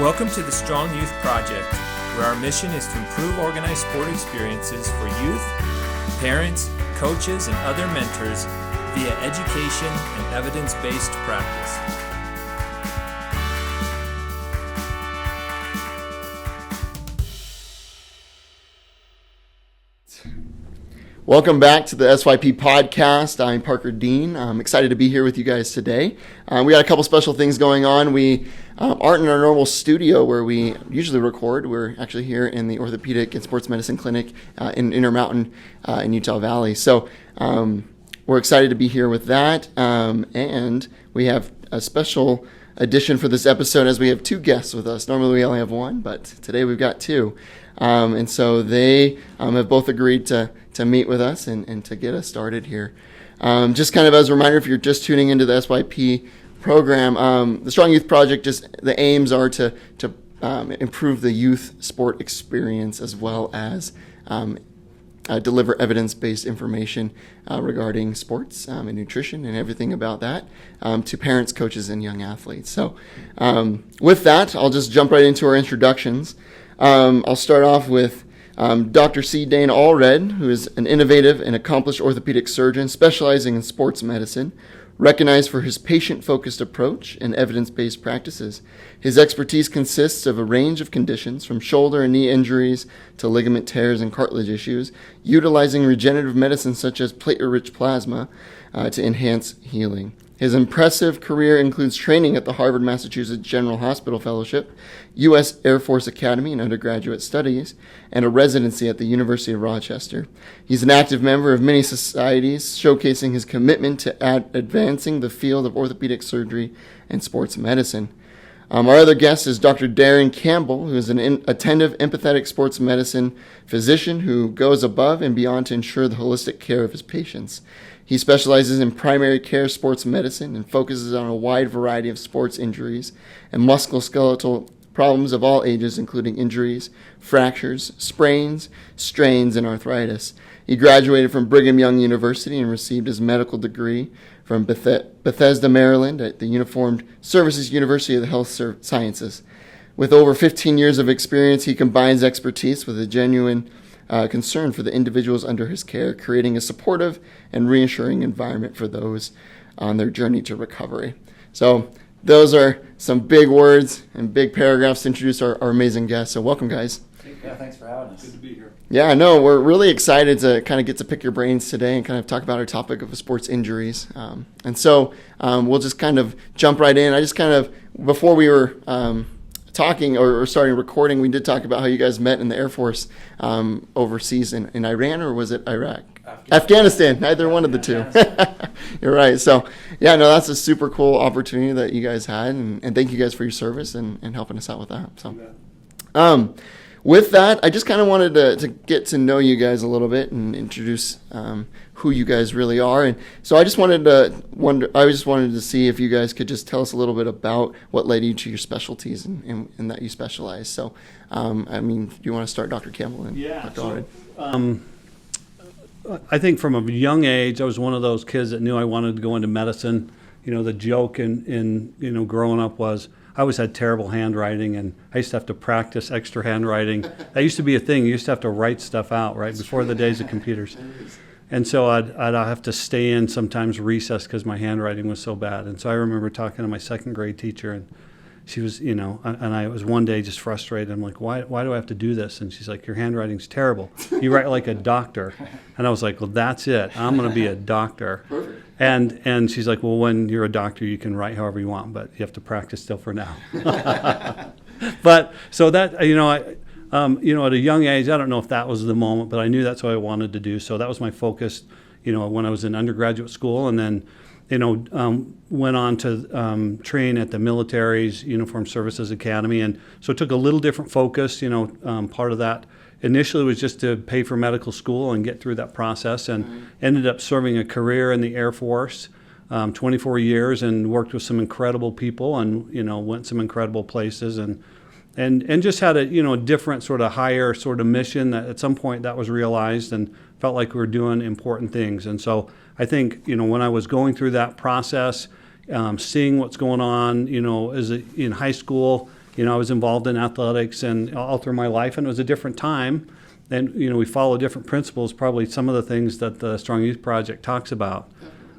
Welcome to the Strong Youth Project, where our mission is to improve organized sport experiences for youth, parents, coaches, and other mentors via education and evidence-based practice. Welcome back to the SYP podcast. I'm Parker Dean. I'm excited to be here with you guys today. We got a couple special things going on. We aren't in our normal studio where we usually record. We're actually here in the Orthopedic and Sports Medicine Clinic in Intermountain in Utah Valley. So we're excited to be here with that. And we have a special edition for this episode as we have two guests with us. Normally we only have one, but today we've got two. And so they have both agreed to meet with us and to get us started here. Just kind of as a reminder, if you're just tuning into the SYP program, the Strong Youth Project, just the aims are to improve the youth sport experience as well as deliver evidence-based information regarding sports and nutrition and everything about that to parents, coaches, and young athletes. So with that, I'll just jump right into our introductions. I'll start off with Dr. Dain Allred, who is an innovative and accomplished orthopedic surgeon specializing in sports medicine, recognized for his patient-focused approach and evidence-based practices. His expertise consists of a range of conditions from shoulder and knee injuries to ligament tears and cartilage issues, utilizing regenerative medicine such as platelet-rich plasma to enhance healing. His impressive career includes training at the Harvard, Massachusetts General Hospital Fellowship, U.S. Air Force Academy and undergraduate studies, and a residency at the University of Rochester. He's an active member of many societies, showcasing his commitment to advancing the field of orthopedic surgery and sports medicine. Our other guest is Dr. Darren Campbell, who is an attentive, empathetic sports medicine physician who goes above and beyond to ensure the holistic care of his patients. He specializes in primary care sports medicine and focuses on a wide variety of sports injuries and musculoskeletal problems of all ages, including injuries, fractures, sprains, strains, and arthritis. He graduated from Brigham Young University and received his medical degree from Bethesda, Maryland at the Uniformed Services University of the Health Sciences. With over 15 years of experience, he combines expertise with a genuine concern for the individuals under his care, creating a supportive and reassuring environment for those on their journey to recovery. So those are some big words and big paragraphs to introduce our amazing guests. So welcome, guys. Yeah, thanks for having us. Good to be here. Yeah, no, we're really excited to kind of get to pick your brains today and kind of talk about our topic of sports injuries. And so we'll just kind of jump right in. I just kind of, before we were talking or starting recording, we did talk about how you guys met in the Air Force overseas in Iran, or was it Iraq? Afghanistan. Neither one of the two. You're right. So, yeah, no, that's a super cool opportunity that you guys had, and thank you guys for your service and helping us out with that. So, with that, I just kind of wanted to get to know you guys a little bit and introduce who you guys really are. And so I just wanted to see if you guys could just tell us a little bit about what led you to your specialties and that you specialize. So, I mean, do you want to start, Dr. Campbell? And Dr. Allred? I think from a young age, I was one of those kids that knew I wanted to go into medicine. You know, the joke in growing up was I always had terrible handwriting, and I used to have to practice extra handwriting. That used to be a thing. You used to have to write stuff out, right, before the days of computers. And so I'd have to stay in sometimes recess because my handwriting was so bad. And so I remember talking to my second grade teacher, and she was, and I was one day just frustrated. I'm like, why do I have to do this? And she's like, your handwriting's terrible. You write like a doctor. And I was like, well, that's it. I'm going to be a doctor. Perfect. And she's like, well, when you're a doctor, you can write however you want, but you have to practice still for now. But so that, at a young age, I don't know if that was the moment, but I knew that's what I wanted to do. So that was my focus, when I was in undergraduate school, and then, went on to train at the military's Uniformed Services Academy. And so it took a little different focus, part of that initially was just to pay for medical school and get through that process, and ended up serving a career in the Air Force, 24 years, and worked with some incredible people, and went some incredible places, and just had a different sort of higher sort of mission that at some point that was realized, and felt like we were doing important things. And so I think when I was going through that process, seeing what's going on, in high school, I was involved in athletics and all through my life, and it was a different time. And, we follow different principles, probably some of the things that the Strong Youth Project talks about.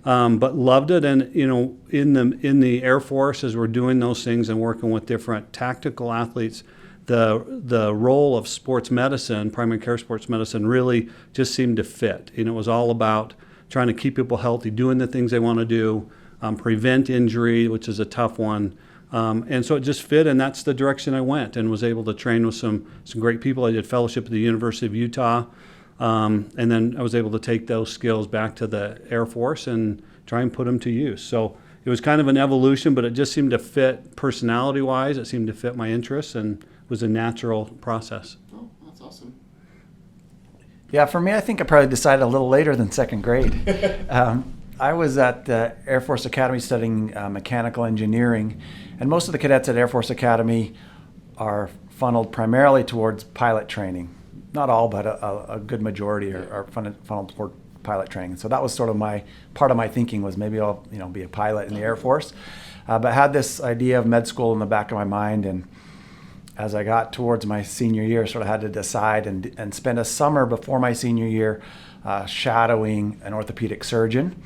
But loved it. And, in the Air Force, as we're doing those things and working with different tactical athletes, the role of sports medicine, primary care sports medicine, really just seemed to fit. It was all about trying to keep people healthy, doing the things they want to do, prevent injury, which is a tough one. And so it just fit, and that's the direction I went, and was able to train with some great people. I did fellowship at the University of Utah, and then I was able to take those skills back to the Air Force and try and put them to use. So it was kind of an evolution, but it just seemed to fit personality-wise. It seemed to fit my interests, and it was a natural process. Oh, that's awesome. Yeah, for me, I think I probably decided a little later than second grade. I was at the Air Force Academy studying mechanical engineering, and most of the cadets at Air Force Academy are funneled primarily towards pilot training. Not all, but a good majority are funneled toward pilot training. So that was sort of part of my thinking was maybe I'll be a pilot in the Air Force. But had this idea of med school in the back of my mind, and as I got towards my senior year, sort of had to decide and spend a summer before my senior year shadowing an orthopedic surgeon,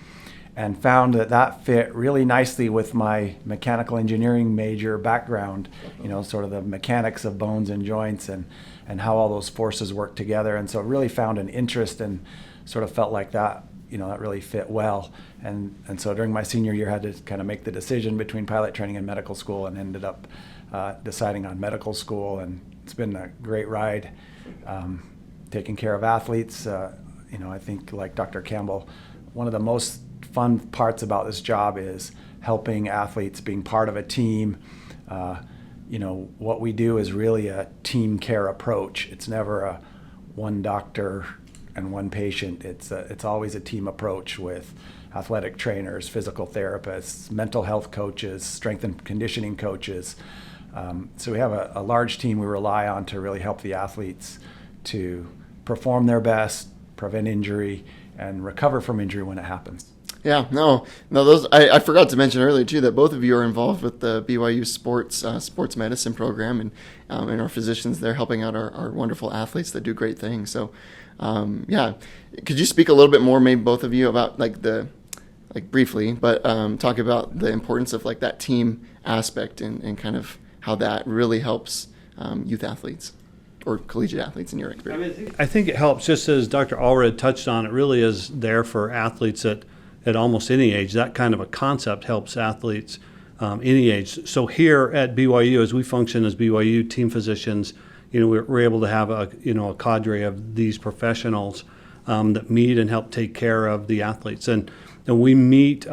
and found that fit really nicely with my mechanical engineering major background, sort of the mechanics of bones and joints and how all those forces work together. And so really found an interest and sort of felt like that, that really fit well. And so during my senior year, I had to kind of make the decision between pilot training and medical school, and ended up deciding on medical school. And it's been a great ride, taking care of athletes. I think, like Dr. Campbell, one of the most fun parts about this job is helping athletes, being part of a team. What we do is really a team care approach. It's never a one doctor and one patient. It's always a team approach with athletic trainers, physical therapists, mental health coaches, strength and conditioning coaches. So we have a large team we rely on to really help the athletes to perform their best, prevent injury, and recover from injury when it happens. Yeah, no, those I forgot to mention earlier too that both of you are involved with the BYU sports medicine program, and our physicians there helping out our wonderful athletes that do great things. So, could you speak a little bit more, maybe both of you, about briefly, but talk about the importance of that team aspect and kind of how that really helps youth athletes or collegiate athletes in your experience? I think it helps, just as Dr. Allred touched on. It really is there for athletes at almost any age. That kind of a concept helps athletes any age. So here at BYU, as we function as BYU team physicians, we're able to have a cadre of these professionals that meet and help take care of the athletes. And we meet,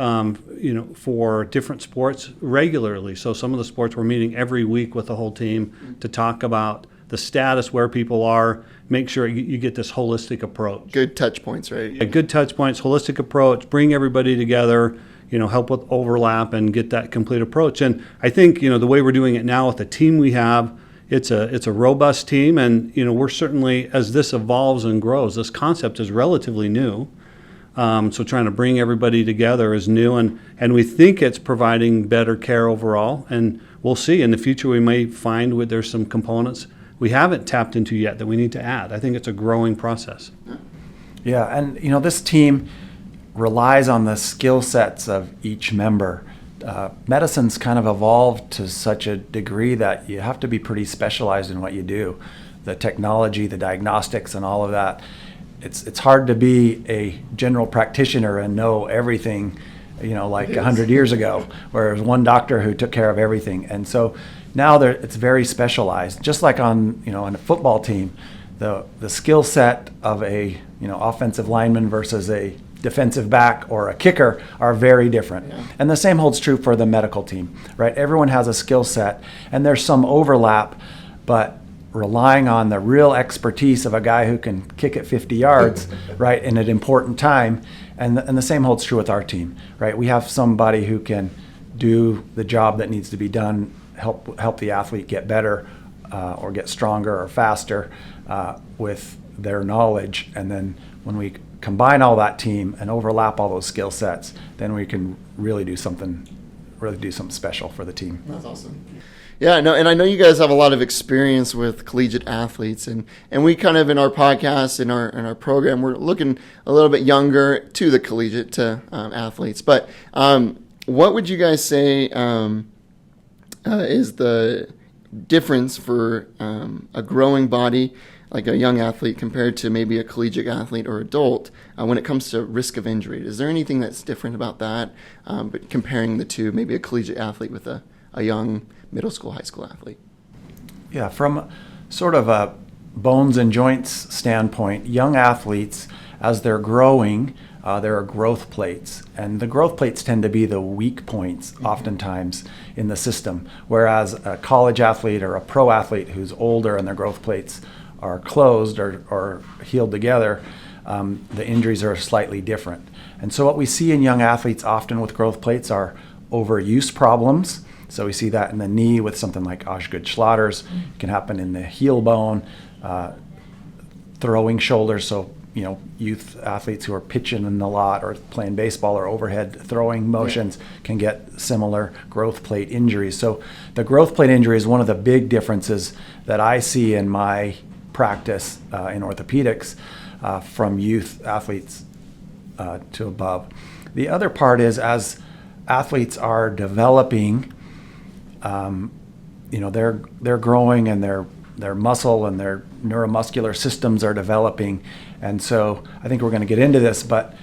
for different sports regularly. So some of the sports we're meeting every week with the whole team to talk about the status, where people are, make sure you get this holistic approach. Good touch points, right? Yeah, good touch points, holistic approach, bring everybody together, help with overlap and get that complete approach. And I think, the way we're doing it now with the team we have, it's a robust team, and, we're certainly, as this evolves and grows, this concept is relatively new. So trying to bring everybody together is new, and we think it's providing better care overall. And we'll see in the future, we may find there's some components we haven't tapped into yet that we need to add. I think it's a growing process. Yeah, and this team relies on the skill sets of each member. Medicine's kind of evolved to such a degree that you have to be pretty specialized in what you do. The technology, the diagnostics, and all of that. It's hard to be a general practitioner and know everything, like 100 years ago, where there was one doctor who took care of everything. And so now it's very specialized. Just like on a football team, the skill set of a offensive lineman versus a defensive back or a kicker are very different. Yeah. And the same holds true for the medical team, right? Everyone has a skill set, and there's some overlap, but relying on the real expertise of a guy who can kick it 50 yards, right, in an important time. And the same holds true with our team, right? We have somebody who can do the job that needs to be done, help the athlete get better or get stronger or faster with their knowledge. And then when we combine all that team and overlap all those skill sets, then we can really do something really do something special for the team. That's awesome. Yeah, no, and I know you guys have a lot of experience with collegiate athletes, and we kind of in our podcast, in our program, we're looking a little bit younger to the collegiate athletes. But what would you guys say is the difference for a growing body, like a young athlete, compared to maybe a collegiate athlete or adult when it comes to risk of injury? Is there anything that's different about that? But comparing the two, maybe a collegiate athlete with a young middle school, high school athlete? Yeah, from sort of a bones and joints standpoint, young athletes, as they're growing, there are growth plates. And the growth plates tend to be the weak points oftentimes in the system. Whereas a college athlete or a pro athlete who's older and their growth plates are closed or healed together, the injuries are slightly different. And so what we see in young athletes often with growth plates are overuse problems. So we see that in the knee with something like Osgood-Schlatter's. It can happen in the heel bone, throwing shoulders. So, youth athletes who are pitching in the lot or playing baseball or overhead throwing motions can get similar growth plate injuries. So the growth plate injury is one of the big differences that I see in my practice in orthopedics from youth athletes to above. The other part is, as athletes are developing, they're growing, and their muscle and their neuromuscular systems are developing. And so I think we're going to get into this, but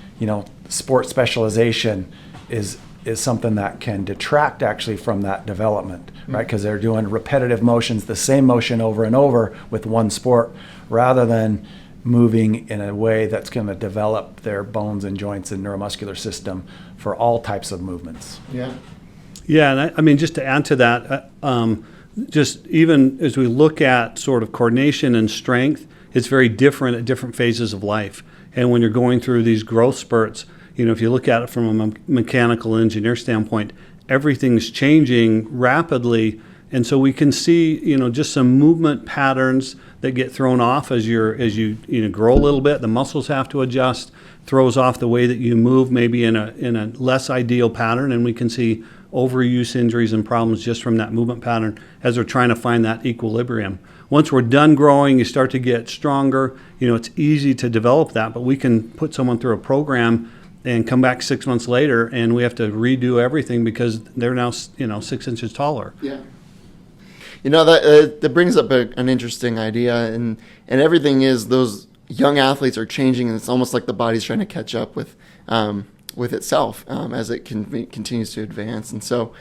sport specialization is something that can detract actually from that development, right? Because they're doing repetitive motions, the same motion over and over with one sport, rather than moving in a way that's going to develop their bones and joints and neuromuscular system for all types of movements. Yeah, and I mean, just to add to that, just even as we look at sort of coordination and strength, it's very different at different phases of life. And when you're going through these growth spurts, if you look at it from a mechanical engineer standpoint, everything's changing rapidly. And so we can see, just some movement patterns that get thrown off as you grow a little bit. The muscles have to adjust, throws off the way that you move, maybe in a less ideal pattern, and we can see overuse injuries and problems just from that movement pattern as we're trying to find that equilibrium. Once we're done growing, you start to get stronger. It's easy to develop that, but we can put someone through a program and come back 6 months later, and we have to redo everything because they're now 6 inches taller. Yeah. That brings up an interesting idea, and everything is those young athletes are changing, and it's almost like the body's trying to catch up with itself as it continues to advance. And so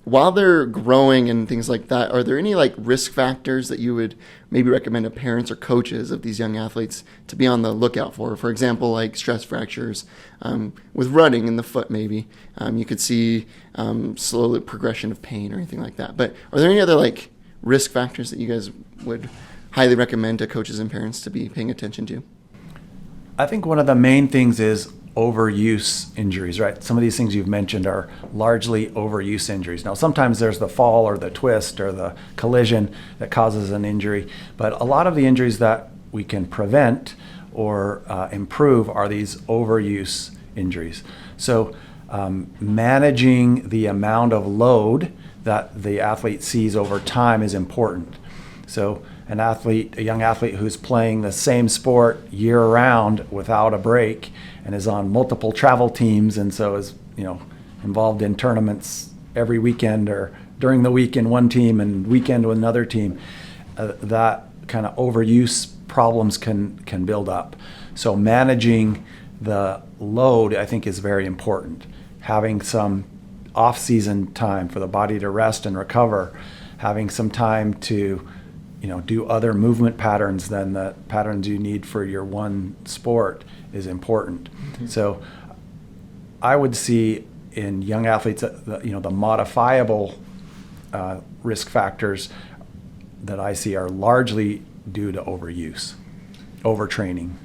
while they're growing and things like that, are there any risk factors that you would maybe recommend to parents or coaches of these young athletes to be on the lookout for? For example, like stress fractures with running in the foot, maybe. You could see slow progression of pain or anything like that. But are there any other risk factors that you guys would highly recommend to coaches and parents to be paying attention to? I think one of the main things is overuse injuries, right? Some of these things you've mentioned are largely overuse injuries. Now, sometimes there's the fall or the twist or the collision that causes an injury, but a lot of the injuries that we can prevent or improve are these overuse injuries. So managing the amount of load that the athlete sees over time is important. So a young athlete who's playing the same sport year round without a break and is on multiple travel teams, and so is involved in tournaments every weekend or during the week in one team and weekend with another team, that kind of overuse problems can build up. So managing the load, I think, is very important. Having some off-season time for the body to rest and recover, having some time to do other movement patterns than the patterns you need for your one sport is important. Mm-hmm. So I would see in young athletes, the modifiable risk factors that I see are largely due to overuse, overtraining.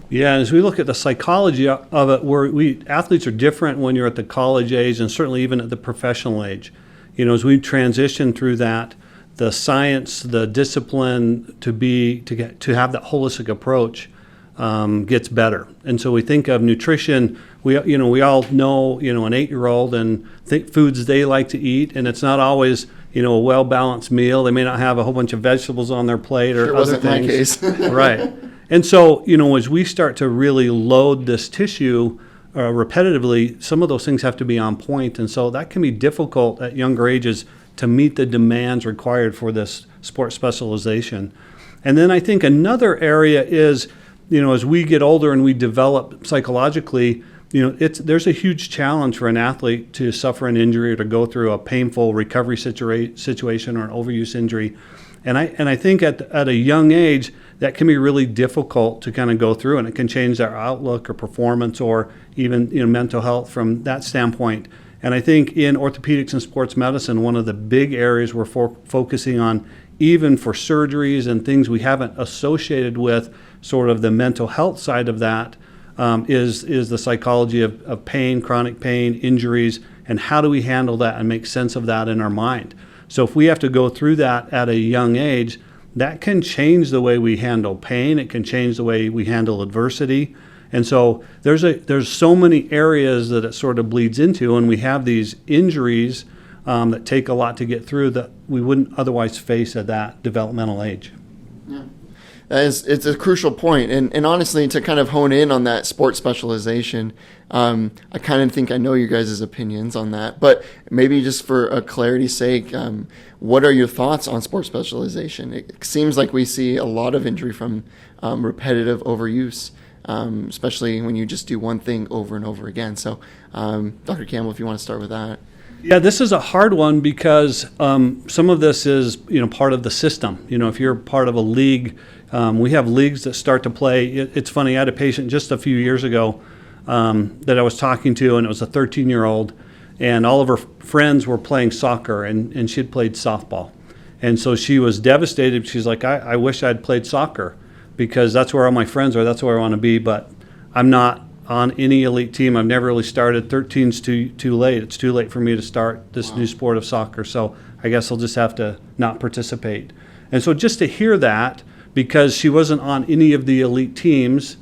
Yeah. As we look at the psychology of it, athletes are different when you're at the college age and certainly even at the professional age. As we transition through that, the science, the discipline to have that holistic approach gets better. And so we think of nutrition. We all know an 8-year-old and think foods they like to eat, and it's not always a well-balanced meal. They may not have a whole bunch of vegetables on their plate or other things. My case. Right. And so as we start to really load this tissue repetitively, some of those things have to be on point, and so that can be difficult at younger ages to meet the demands required for this sport specialization. And then I think another area is, as we get older and we develop psychologically, there's a huge challenge for an athlete to suffer an injury or to go through a painful recovery situation or an overuse injury. And I think at a young age, that can be really difficult to kind of go through, and it can change their outlook or performance or even mental health from that standpoint. And I think in orthopedics and sports medicine, one of the big areas we're focusing on, even for surgeries and things we haven't associated with sort of the mental health side of that, is the psychology of pain, chronic pain, injuries, and how do we handle that and make sense of that in our mind. So if we have to go through that at a young age, that can change the way we handle pain. It can change the way we handle adversity. And so there's so many areas that it sort of bleeds into, and we have these injuries that take a lot to get through that we wouldn't otherwise face at that developmental age. Yeah. It's a crucial point. And honestly, to kind of hone in on that sports specialization, I kind of think I know your guys' opinions on that, but maybe just for a clarity's sake, what are your thoughts on sports specialization? It seems like we see a lot of injury from repetitive overuse, especially when you just do one thing over and over again. So, Dr. Campbell, if you want to start with that. Yeah, this is a hard one because some of this is part of the system. If you're part of a league, we have leagues that start to play. It's funny, I had a patient just a few years ago that I was talking to, and it was a 13-year-old, and all of her friends were playing soccer, and she had played softball. And so she was devastated. She's like, I wish I'd played soccer because that's where all my friends are. That's where I want to be, but I'm not on any elite team. I've never really started. 13's too late. It's too late for me to start this new sport of soccer, so I guess I'll just have to not participate. And so just to hear that, because she wasn't on any of the elite teams,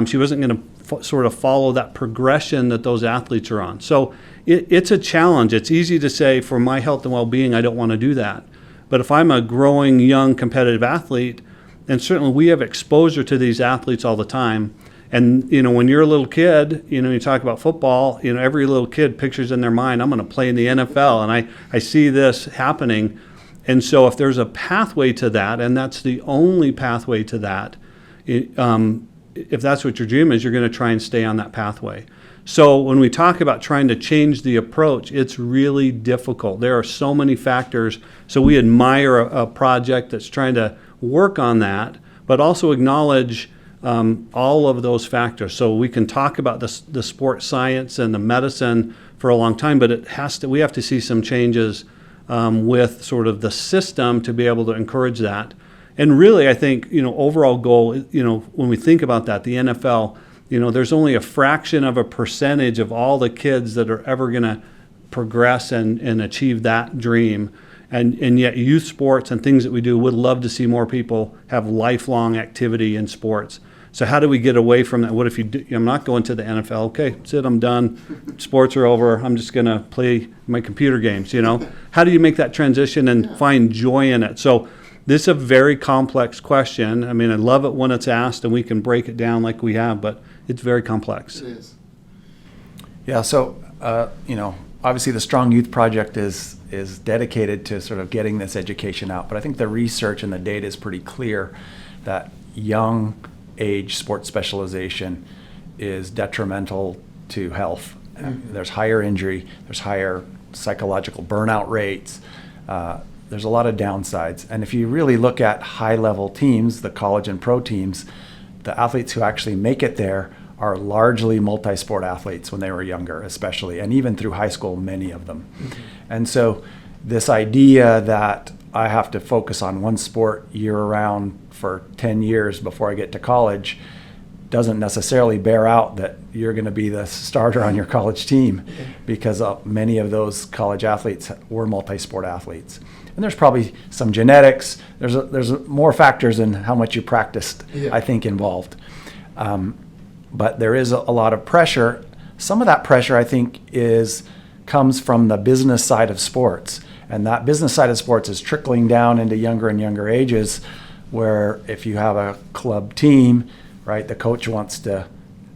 she wasn't going to sort of follow that progression that those athletes are on. So it's a challenge. It's easy to say, for my health and well-being, I don't want to do that. But if I'm a growing, young, competitive athlete, and certainly we have exposure to these athletes all the time, and when you're a little kid, you talk about football, every little kid pictures in their mind, I'm going to play in the NFL, and I see this happening. And so if there's a pathway to that, and that's the only pathway to that, if that's what your dream is, you're going to try and stay on that pathway. So when we talk about trying to change the approach, it's really difficult. There are so many factors. So we admire a project that's trying to work on that, but also acknowledge all of those factors. So we can talk about the sports science and the medicine for a long time, but we have to see some changes with sort of the system to be able to encourage that. And really, I think, overall goal, when we think about that, the NFL, there's only a fraction of a percentage of all the kids that are ever going to progress and achieve that dream. And yet youth sports and things that we do would love to see more people have lifelong activity in sports. So how do we get away from that? What if I'm not going to the NFL? Okay, that's it, I'm done. Sports are over. I'm just going to play my computer games, How do you make that transition and find joy in it? So this is a very complex question. I mean, I love it when it's asked and we can break it down like we have, but it's very complex. It is. Yeah, so, obviously the Strong Youth Project is dedicated to sort of getting this education out, but I think the research and the data is pretty clear that young age sports specialization is detrimental to health. Mm-hmm. There's higher injury, there's higher psychological burnout rates, there's a lot of downsides. And if you really look at high-level teams, the college and pro teams, the athletes who actually make it there are largely multi-sport athletes when they were younger, especially, and even through high school, many of them. Mm-hmm. And so this idea that I have to focus on one sport year-round for 10 years before I get to college doesn't necessarily bear out that you're going to be the starter on your college team, because many of those college athletes were multi-sport athletes. And there's probably some genetics. There's more factors in how much you practiced, I think, involved. But there is a lot of pressure. Some of that pressure, I think, comes from the business side of sports. And that business side of sports is trickling down into younger and younger ages, where if you have a club team, right, the coach wants to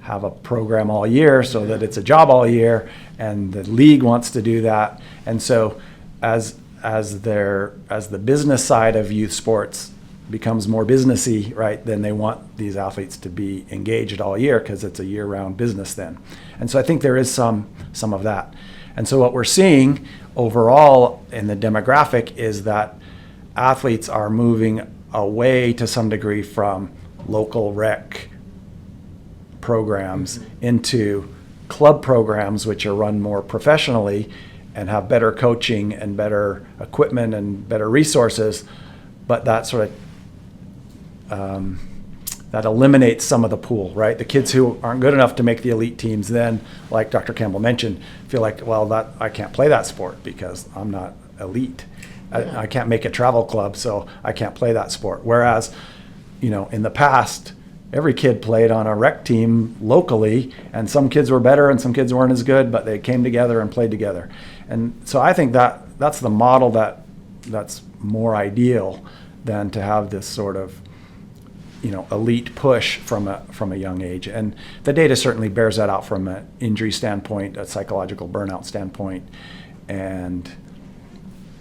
have a program all year so that it's a job all year, and the league wants to do that. And so as the business side of youth sports becomes more businessy, right, then they want these athletes to be engaged all year because it's a year-round business then. And so I think there is some of that. And so what we're seeing overall in the demographic is that athletes are moving away to some degree from local rec programs into club programs, which are run more professionally and have better coaching and better equipment and better resources. But that sort of that eliminates some of the pool, right? The kids who aren't good enough to make the elite teams then, like Dr. Campbell mentioned, feel like, well, that I can't play that sport because I'm not elite. I can't make a travel club, so I can't play that sport. Whereas, in the past, every kid played on a rec team locally, and some kids were better and some kids weren't as good, but they came together and played together. And so I think that's the model that's more ideal than to have this sort of elite push from a young age. And the data certainly bears that out from an injury standpoint, a psychological burnout standpoint, and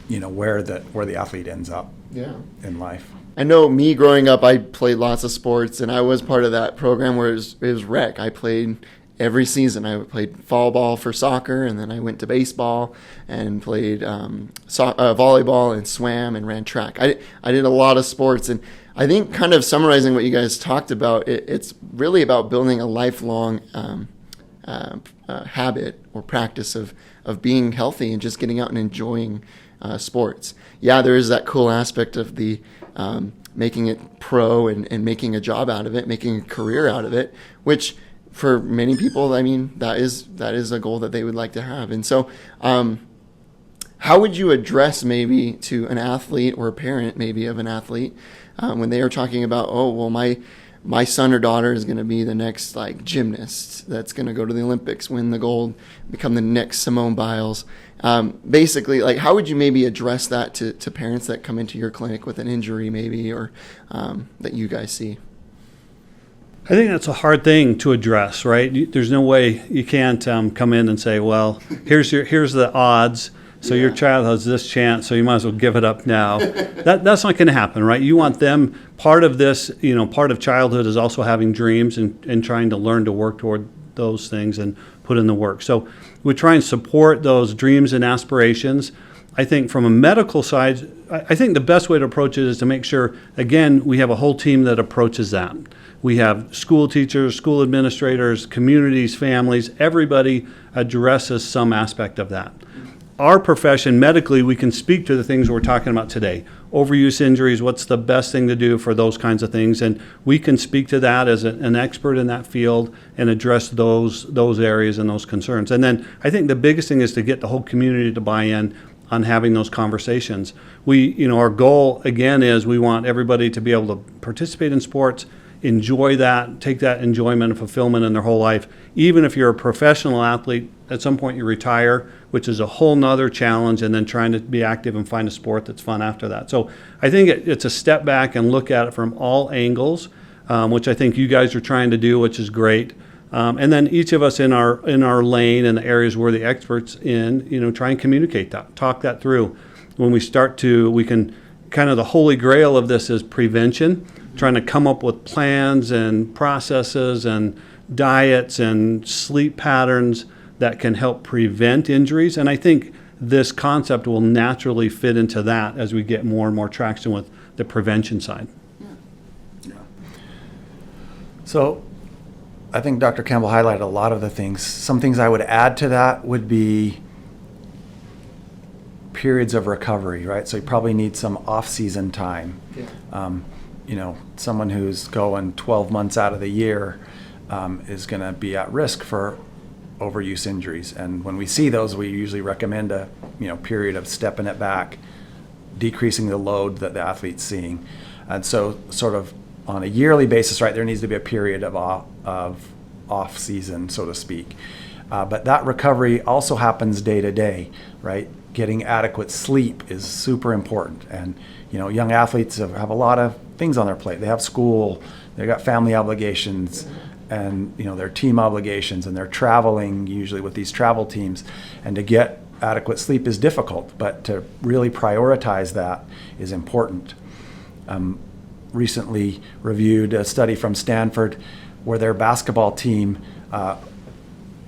where the athlete ends up in life. I know me growing up, I played lots of sports, and I was part of that program where it was rec. I played every season. I played fall ball for soccer, and then I went to baseball and played volleyball and swam and ran track. I did a lot of sports, and I think kind of summarizing what you guys talked about, it's really about building a lifelong habit or practice of being healthy and just getting out and enjoying sports. Yeah, there is that cool aspect of the making it pro and making a job out of it, making a career out of it, which for many people, I mean, that is a goal that they would like to have. And so how would you address maybe to an athlete or a parent maybe of an athlete when they are talking about, oh, well, my son or daughter is going to be the next gymnast that's going to go to the Olympics, win the gold, become the next Simone Biles. Basically, how would you maybe address that to parents that come into your clinic with an injury maybe or that you guys see? I think that's a hard thing to address, right? There's no way you can't come in and say, well, here's the odds. So your child has this chance, so you might as well give it up now. That's not going to happen, right? You want them, part of this, part of childhood is also having dreams and trying to learn to work toward those things and put in the work. So we try and support those dreams and aspirations. I think from a medical side, I think the best way to approach it is to make sure, again, we have a whole team that approaches that. We have school teachers, school administrators, communities, families, everybody addresses some aspect of that. Our profession, medically, we can speak to the things we're talking about today. Overuse injuries, what's the best thing to do for those kinds of things? And we can speak to that as an expert in that field and address those areas and those concerns. And then I think the biggest thing is to get the whole community to buy in on having those conversations. Our goal, again, is we want everybody to be able to participate in sports, enjoy that, take that enjoyment and fulfillment in their whole life. Even if you're a professional athlete, at some point you retire, which is a whole nother challenge, and then trying to be active and find a sport that's fun after that. So I think it's a step back and look at it from all angles, which I think you guys are trying to do, which is great. And then each of us in our lane and the areas we're the experts in, try and communicate that, talk that through. When we can kind of the holy grail of this is prevention, trying to come up with plans and processes and diets and sleep patterns that can help prevent injuries. And I think this concept will naturally fit into that as we get more and more traction with the prevention side. Yeah. So I think Dr. Campbell highlighted a lot of the things. Some things I would add to that would be periods of recovery, right? So you probably need some off-season time. Yeah. Someone who's going 12 months out of the year is going to be at risk for overuse injuries. And when we see those, we usually recommend a period of stepping it back, decreasing the load that the athlete's seeing. And so sort of on a yearly basis, right, there needs to be a period of off season, so to speak. But that recovery also happens day to day, right? Getting adequate sleep is super important. And, young athletes have a lot of things on their plate. They have school, they've got family obligations, and, their team obligations, and they're traveling usually with these travel teams. And to get adequate sleep is difficult, but to really prioritize that is important. Recently reviewed a study from Stanford where their basketball team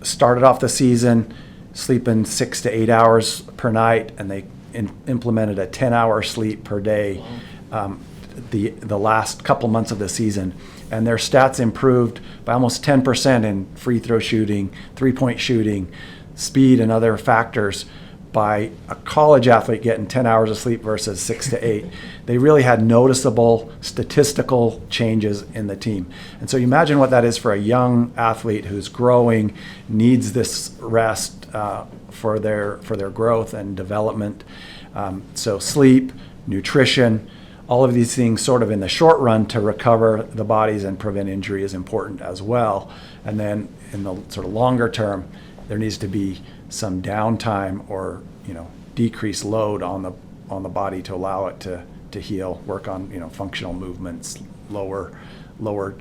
started off the season sleeping 6 to 8 hours per night, and they implemented a 10-hour sleep per day the last couple months of the season. And their stats improved by almost 10% in free throw shooting, three-point shooting, speed, and other factors by a college athlete getting 10 hours of sleep versus 6 to 8. They really had noticeable statistical changes in the team. And so you imagine what that is for a young athlete who's growing, needs this rest for their growth and development. So sleep, nutrition, all of these things sort of in the short run to recover the bodies and prevent injury is important as well. And then in the sort of longer term, there needs to be some downtime or decreased load on the body to allow it to heal, work on functional movements, lower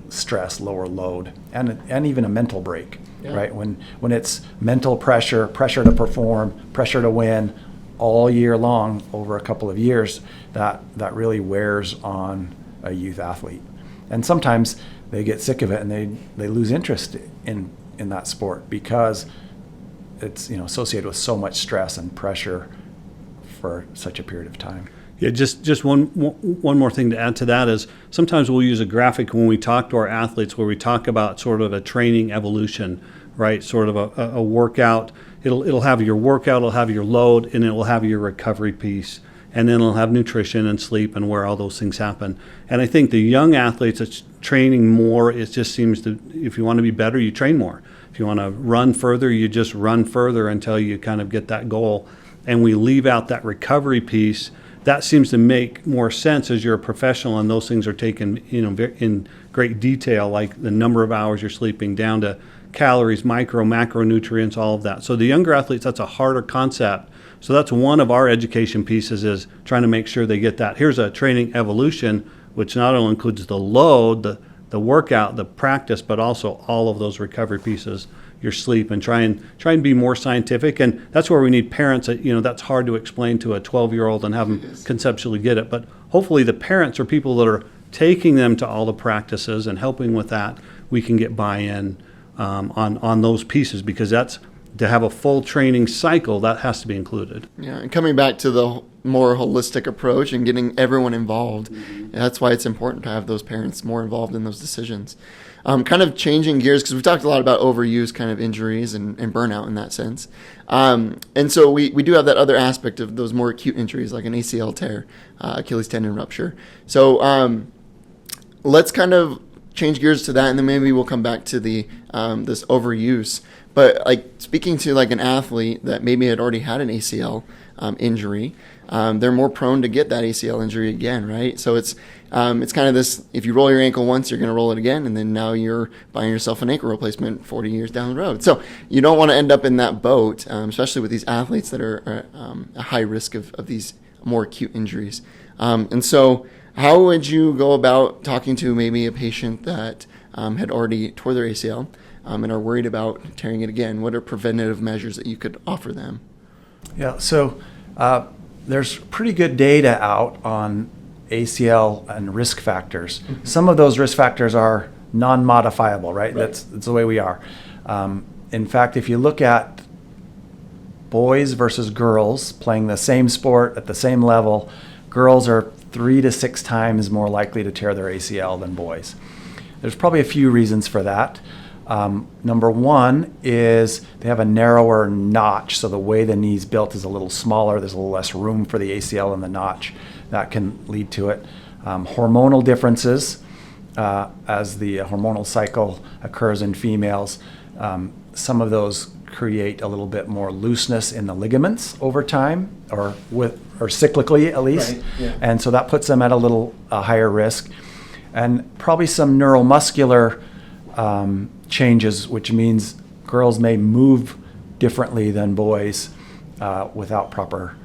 stress, lower load, and even a mental break. Yeah. Right? When it's mental pressure to perform, pressure to win all year long over a couple of years, that really wears on a youth athlete. And sometimes they get sick of it and they lose interest in that sport because it's associated with so much stress and pressure for such a period of time. Yeah, just one more thing to add to that is sometimes we'll use a graphic when we talk to our athletes where we talk about sort of a training evolution, right? Sort of a workout. It'll have your workout, it'll have your load, and it'll have your recovery piece. And then it'll have nutrition and sleep and where all those things happen. And I think the young athletes that's training more, it just seems to, if you want to be better, you train more. If you want to run further, you just run further until you kind of get that goal. And we leave out that recovery piece. That seems to make more sense as you're a professional and those things are taken in great detail, like the number of hours you're sleeping down to calories, macronutrients, all of that. So the younger athletes, that's a harder concept. So that's one of our education pieces is trying to make sure they get that. Here's a training evolution, which not only includes the load, the workout, the practice, but also all of those recovery pieces, your sleep, and try and be more scientific. And that's where we need parents. That's hard to explain to a 12-year-old and have them conceptually get it. But hopefully the parents are people that are taking them to all the practices and helping with that. We can get buy-in on those pieces, because that's to have a full training cycle that has to be included. Yeah, and coming back to the more holistic approach and getting everyone involved, that's why it's important to have those parents more involved in those decisions. Kind of changing gears, because we've talked a lot about overuse kind of injuries and burnout in that sense. And so we do have that other aspect of those more acute injuries like an ACL tear, Achilles tendon rupture. So let's kind of change gears to that, and then maybe we'll come back to the this overuse. But like speaking to like an athlete that maybe had already had an ACL injury, they're more prone to get that ACL injury again, right? So it's kind of this: if you roll your ankle once, you're going to roll it again, and then now you're buying yourself an ankle replacement 40 years down the road. So you don't want to end up in that boat, especially with these athletes that are a high risk of these more acute injuries. And so how would you go about talking to maybe a patient that had already tore their ACL and are worried about tearing it again? What are preventative measures that you could offer them? Yeah, so there's pretty good data out on ACL and risk factors. Mm-hmm. Some of those risk factors are non-modifiable, right? That's the way we are. In fact, if you look at boys versus girls playing the same sport at the same level, girls are 3 to 6 times more likely to tear their ACL than boys. There's probably a few reasons for that. Number one is they have a narrower notch, so the way the knee's built is a little smaller. There's a little less room for the ACL in the notch. That can lead to it. Hormonal differences, as the hormonal cycle occurs in females, some of those create a little bit more looseness in the ligaments over time, or cyclically at least. Right, yeah. And so that puts them at a little higher risk. and probably some neuromuscular changes, which means girls may move differently than boys without proper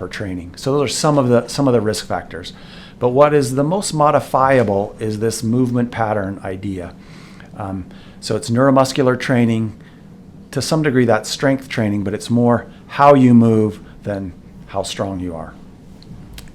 training. So those are some of the risk factors. But what is the most modifiable is this movement pattern idea. So it's neuromuscular training. To some degree, that's strength training, but it's more how you move than how strong you are.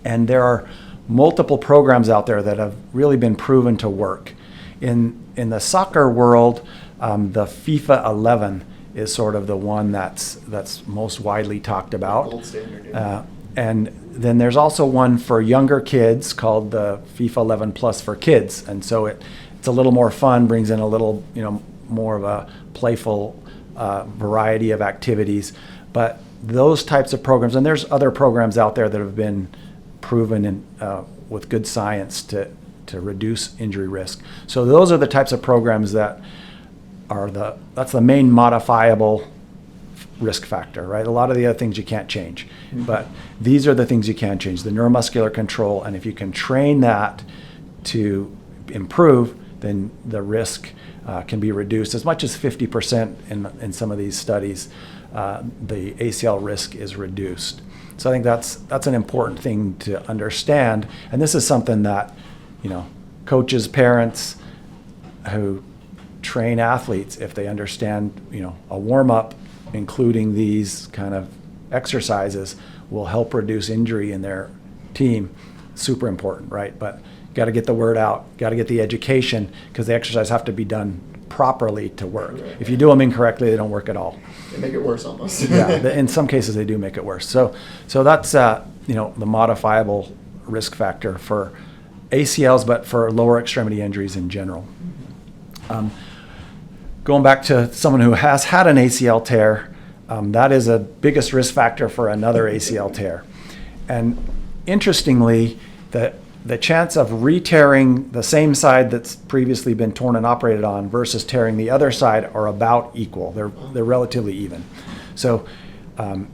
And there are multiple programs out there that have really been proven to work. In the soccer world, the FIFA 11 is sort of the one that's most widely talked about. Gold standard. Yeah. And then there's also one for younger kids called the FIFA 11 Plus for kids, and so it's a little more fun, brings in a little more of a playful variety of activities. But those types of programs, and there's other programs out there that have been proven with good science to reduce injury risk. So those are the types of programs that's the main modifiable risk factor, right? A lot of the other things you can't change, but these are the things you can change, the neuromuscular control, and if you can train that to improve, then the risk can be reduced as much as 50% in some of these studies. The ACL risk is reduced. So I think that's an important thing to understand, and this is something that coaches, parents who train athletes, if they understand a warm-up including these kind of exercises will help reduce injury in their team. Super important, right? But got to get the word out, got to get the education, because the exercises have to be done properly to work. Right. If you do them incorrectly, they don't work at all. They make it worse almost. Yeah, in some cases they do make it worse. So that's the modifiable risk factor for ACLs, but for lower extremity injuries in general. Going back to someone who has had an ACL tear, that is a biggest risk factor for another ACL tear. And interestingly, the chance of re-tearing the same side that's previously been torn and operated on versus tearing the other side are about equal. They're relatively even. So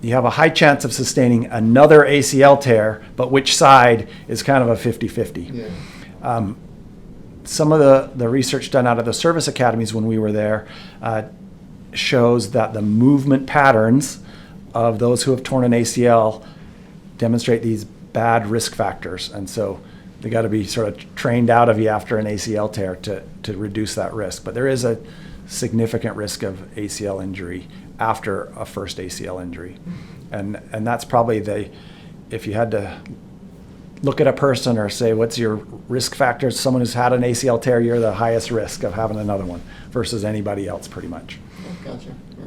you have a high chance of sustaining another ACL tear, but which side is kind of a 50-50. Yeah. Some of the research done out of the service academies when we were there shows that the movement patterns of those who have torn an ACL demonstrate these bad risk factors. And so they got to be sort of trained out of you after an ACL tear to reduce that risk. But there is a significant risk of ACL injury after a first ACL injury. And that's probably if you had to look at a person or say, what's your risk factors? Someone who's had an ACL tear, you're the highest risk of having another one versus anybody else, pretty much. Oh, gotcha. Yeah.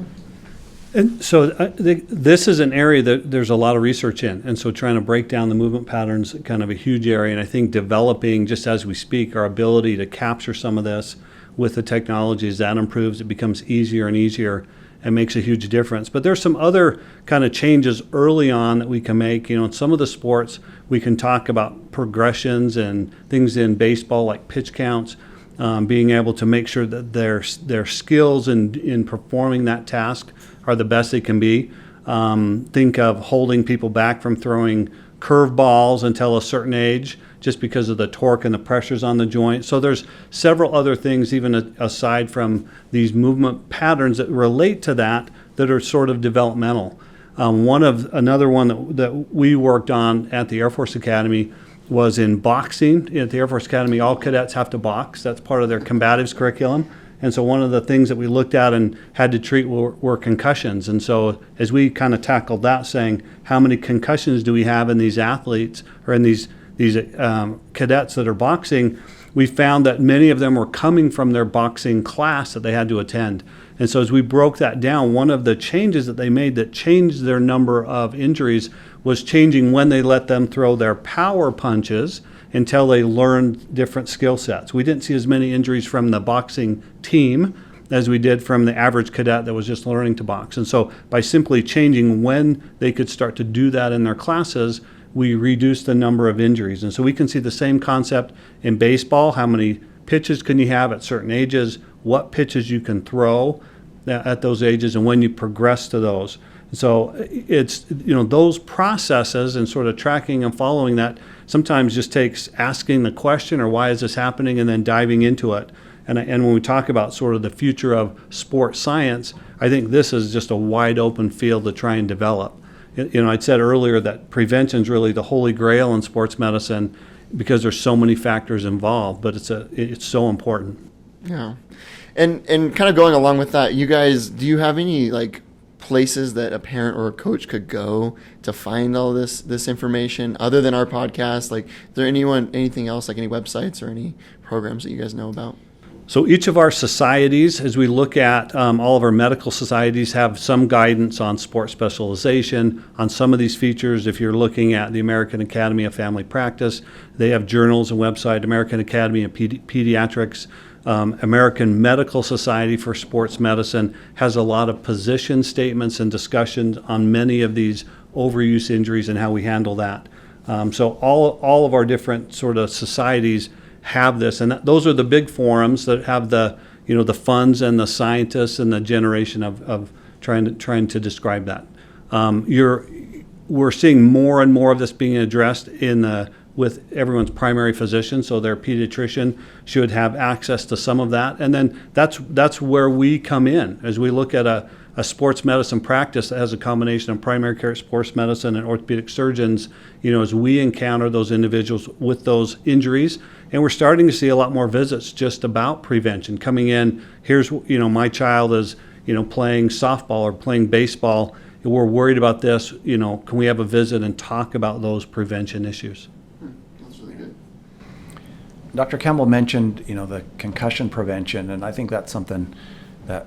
And so this is an area that there's a lot of research in. And so trying to break down the movement patterns, kind of a huge area. And I think developing, just as we speak, our ability to capture some of this with the technology, as that improves, it becomes easier and easier and makes a huge difference. But there's some other kind of changes early on that we can make. In some of the sports, we can talk about progressions and things in baseball like pitch counts, being able to make sure that their skills in performing that task are the best they can be. Think of holding people back from throwing curve balls until a certain age, just because of the torque and the pressures on the joint. So there's several other things, even aside from these movement patterns that relate to that are sort of developmental. Another one that we worked on at the Air Force Academy was in boxing. At the Air Force Academy, all cadets have to box. That's part of their combatives curriculum. And so one of the things that we looked at and had to treat were concussions. And so as we kind of tackled that, saying how many concussions do we have in these athletes or in these cadets that are boxing, we found that many of them were coming from their boxing class that they had to attend. And so as we broke that down, one of the changes that they made that changed their number of injuries was changing when they let them throw their power punches until they learned different skill sets. We didn't see as many injuries from the boxing team as we did from the average cadet that was just learning to box. And so by simply changing when they could start to do that in their classes, we reduced the number of injuries. And so we can see the same concept in baseball. How many pitches can you have at certain ages? What pitches you can throw at those ages and when you progress to those. So it's, those processes and sort of tracking and following that sometimes just takes asking the question, or why is this happening, and then diving into it. And when we talk about sort of the future of sports science, I think this is just a wide open field to try and develop. I'd said earlier that prevention is really the holy grail in sports medicine because there's so many factors involved, but it's so important. Yeah. And kind of going along with that, you guys, do you have any places that a parent or a coach could go to find all this information other than our podcast? Is there anything else, any websites or any programs that you guys know about? So each of our societies, as we look at all of our medical societies, have some guidance on sports specialization, on some of these features. If you're looking at the American Academy of Family Practice, they have journals and website. American Academy of Pediatrics, American Medical Society for Sports Medicine has a lot of position statements and discussions on many of these overuse injuries and how we handle that. So all of our different sort of societies have this, and those are the big forums that have the funds and the scientists and the generation of trying to describe that. We're seeing more and more of this being addressed with everyone's primary physician, so their pediatrician should have access to some of that, and then that's where we come in as we look at a sports medicine practice that has a combination of primary care, sports medicine, and orthopedic surgeons. As we encounter those individuals with those injuries. And we're starting to see a lot more visits just about prevention coming in. Here's, my child is, playing softball or playing baseball. We're worried about this. Can we have a visit and talk about those prevention issues? That's really good. Dr. Campbell mentioned, the concussion prevention, and I think that's something that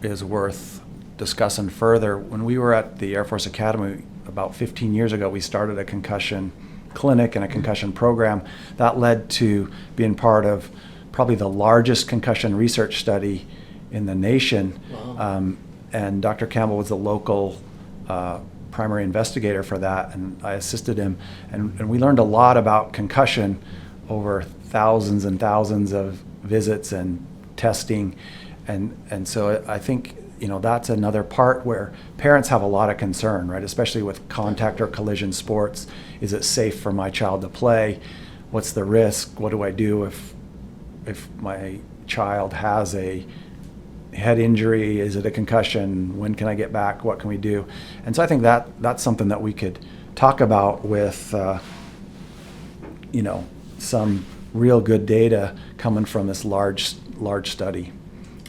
is worth discussing further. When we were at the Air Force Academy about 15 years ago, we started a concussion clinic and a concussion program that led to being part of probably the largest concussion research study in the nation. Wow. And Dr. Campbell was the local primary investigator for that, and I assisted him. And we learned a lot about concussion over thousands and thousands of visits and testing. And so I think, that's another part where parents have a lot of concern, right? Especially with contact or collision sports. Is it safe for my child to play? What's the risk? What do I do if my child has a head injury? Is it a concussion? When can I get back? What can we do? And so I think that's something that we could talk about with, some real good data coming from this large study.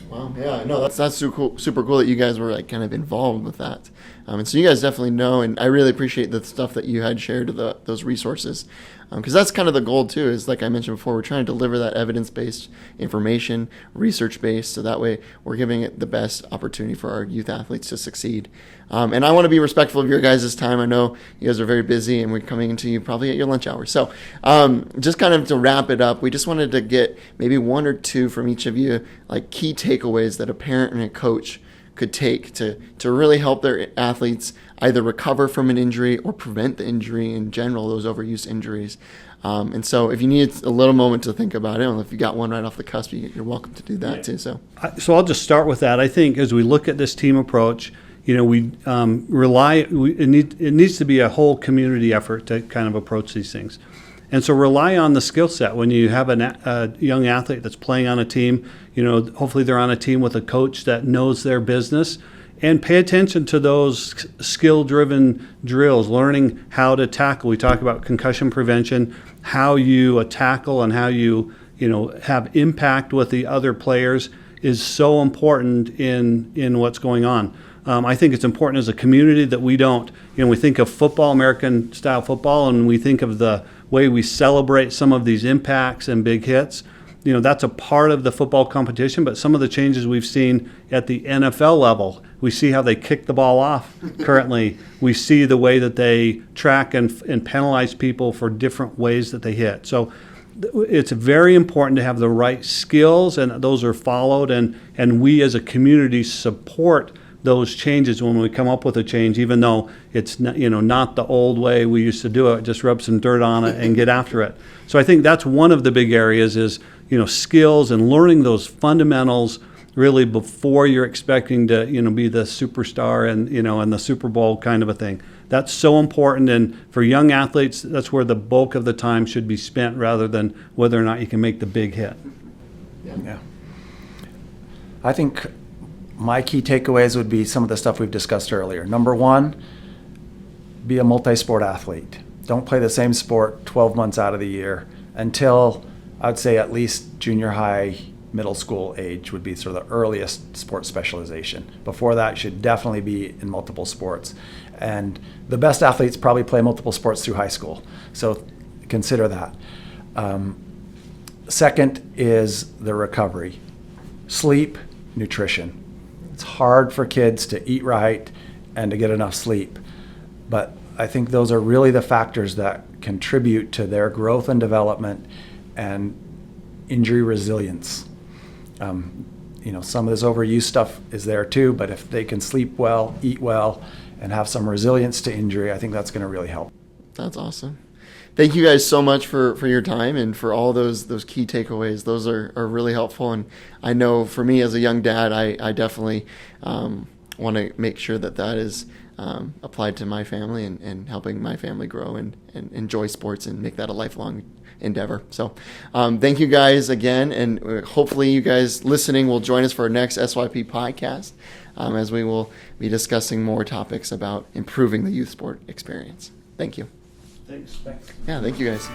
Wow, yeah, no, that's super cool that you guys were kind of involved with that. And so you guys definitely know, and I really appreciate the stuff that you had shared, those resources. Because that's kind of the goal too, is like I mentioned before, we're trying to deliver that evidence-based information, research-based, so that way we're giving it the best opportunity for our youth athletes to succeed. And I want to be respectful of your guys' time. I know you guys are very busy and we're coming to you probably at your lunch hour. So just kind of to wrap it up, we just wanted to get maybe one or two from each of you, key takeaways that a parent and a coach could take to really help their athletes either recover from an injury or prevent the injury in general, those overuse injuries. And so if you need a little moment to think about it, and if you got one right off the cusp, you're welcome to do that too. So I'll just start with that. I think as we look at this team approach, we it needs to be a whole community effort to kind of approach these things. And so rely on the skill set. When you have a young athlete that's playing on a team, hopefully they're on a team with a coach that knows their business, and pay attention to those skill-driven drills, learning how to tackle. We talk about concussion prevention, how you tackle and how you have impact with the other players is so important in what's going on. I think it's important as a community that we don't, we think of football, American style football, and we think of the way we celebrate some of these impacts and big hits. That's a part of the football competition, but some of the changes we've seen at the NFL level, we see how they kick the ball off currently. We see the way that they track and penalize people for different ways that they hit. So it's very important to have the right skills, and those are followed, and we as a community support those changes when we come up with a change, even though it's not the old way we used to do it, just rub some dirt on it and get after it. So I think that's one of the big areas is skills and learning those fundamentals really before you're expecting to, be the superstar and, and the Super Bowl kind of a thing. That's so important. And for young athletes, that's where the bulk of the time should be spent rather than whether or not you can make the big hit. Yeah. I think my key takeaways would be some of the stuff we've discussed earlier. Number one, be a multi-sport athlete. Don't play the same sport 12 months out of the year until, I'd say, at least junior high, middle school age would be sort of the earliest sports specialization. Before that, you should definitely be in multiple sports. And the best athletes probably play multiple sports through high school. So consider that. Second is the recovery. Sleep, nutrition. It's hard for kids to eat right and to get enough sleep. But I think those are really the factors that contribute to their growth and development and injury resilience. Some of this overuse stuff is there too, but if they can sleep well, eat well, and have some resilience to injury, I think that's going to really help. That's awesome. Thank you guys so much for your time and for all those key takeaways. Those are really helpful. And I know for me as a young dad, I definitely want to make sure that is applied to my family and helping my family grow and enjoy sports and make that a lifelong endeavor. So thank you guys again. And hopefully you guys listening will join us for our next SYP podcast as we will be discussing more topics about improving the youth sport experience. Thank you. Thanks. Yeah, thank you guys.